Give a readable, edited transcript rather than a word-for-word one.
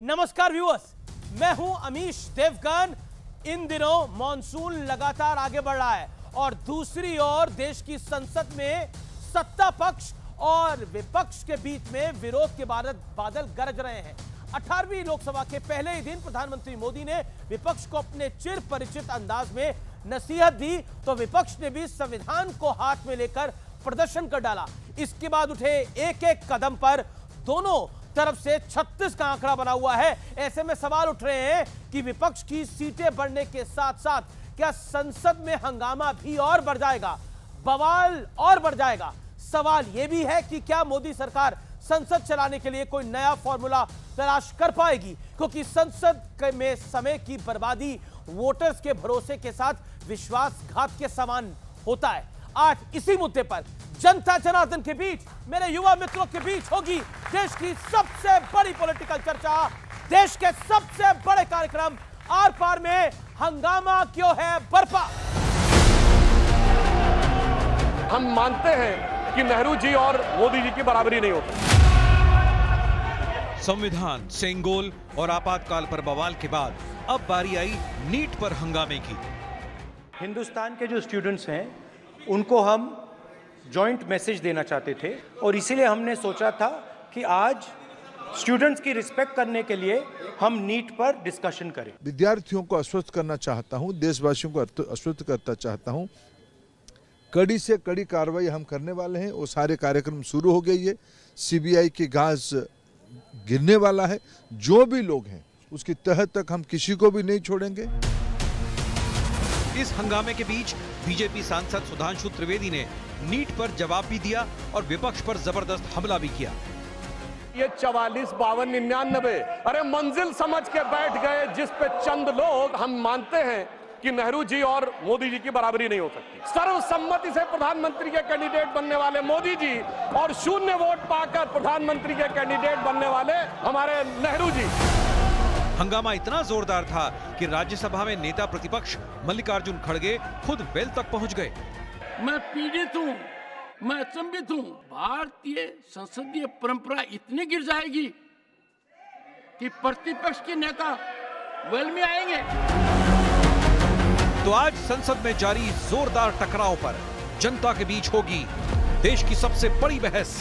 नमस्कार व्यूअर्स, मैं हूं अमीश देवगन। इन दिनों मॉनसून लगातार आगे बढ़ रहा है और दूसरी ओर देश की संसद में सत्ता पक्ष और विपक्ष के बीच में विरोध के बादल गरज रहे हैं। 18वीं लोकसभा के पहले ही दिन प्रधानमंत्री मोदी ने विपक्ष को अपने चिर परिचित अंदाज में नसीहत दी तो विपक्ष ने भी संविधान को हाथ में लेकर प्रदर्शन कर डाला। इसके बाद उठे एक एक कदम पर दोनों तरफ से 36 का आंकड़ा बना हुआ है। ऐसे में सवाल उठ रहे हैं कि विपक्ष की सीटें बढ़ने के साथ साथ क्या संसद में हंगामा भी और बढ़ जाएगा, बवाल और बढ़ जाएगा। सवाल यह भी है कि क्या मोदी सरकार संसद चलाने के लिए कोई नया फॉर्मूला तलाश कर पाएगी, क्योंकि संसद में समय की बर्बादी वोटर्स के भरोसे के साथ विश्वासघात के समान होता है। आज इसी मुद्दे पर जनता जनार्दन के बीच, मेरे युवा मित्रों के बीच होगी देश की सबसे बड़ी पॉलिटिकल चर्चा। देश के सबसे बड़े कार्यक्रम आर पार में हंगामा क्यों है बरपा। हम मानते हैं कि नेहरू जी और मोदी जी की बराबरी नहीं होती। संविधान, सेंगोल और आपातकाल पर बवाल के बाद अब बारी आई नीट पर हंगामे की। हिंदुस्तान के जो स्टूडेंट्स हैं उनको हम जॉइंट मैसेज देना चाहते थे और इसीलिए हमने सोचा था कि आज स्टूडेंट्स की रिस्पेक्ट करने के लिए हम नीट पर डिस्कशन करें। विद्यार्थियों को आश्वस्त करना चाहता हूं, देशवासियों को आश्वस्त करना चाहता हूं। कड़ी से कड़ी कार्रवाई हम करने वाले हैं। वो सारे कार्यक्रम शुरू हो गई है। सीबीआई की घास गिरने वाला है। जो भी लोग हैं उसकी तह तक हम किसी को भी नहीं छोड़ेंगे। इस हंगामे के बीच बीजेपी सांसद सुधांशु त्रिवेदी ने नीट पर जवाब भी दिया और विपक्ष पर जबरदस्त हमला भी किया। ये 44, 52, 99 अरे मंजिल समझ के बैठ गए जिस पे चंद लोग। हम मानते हैं कि नेहरू जी और मोदी जी की बराबरी नहीं हो सकती। सर्वसम्मति से प्रधानमंत्री के कैंडिडेट बनने वाले मोदी जी और शून्य वोट पाकर प्रधानमंत्री के कैंडिडेट बनने वाले हमारे नेहरू जी। हंगामा इतना जोरदार था कि राज्यसभा में नेता प्रतिपक्ष मल्लिकार्जुन खड़गे खुद वेल तक पहुंच गए। मैं पीड़ित हूँ, मैं अचंभित हूँ। भारतीय संसदीय परंपरा इतनी गिर जाएगी कि प्रतिपक्ष के नेता वेल में आएंगे। तो आज संसद में जारी जोरदार टकराव पर जनता के बीच होगी देश की सबसे बड़ी बहस।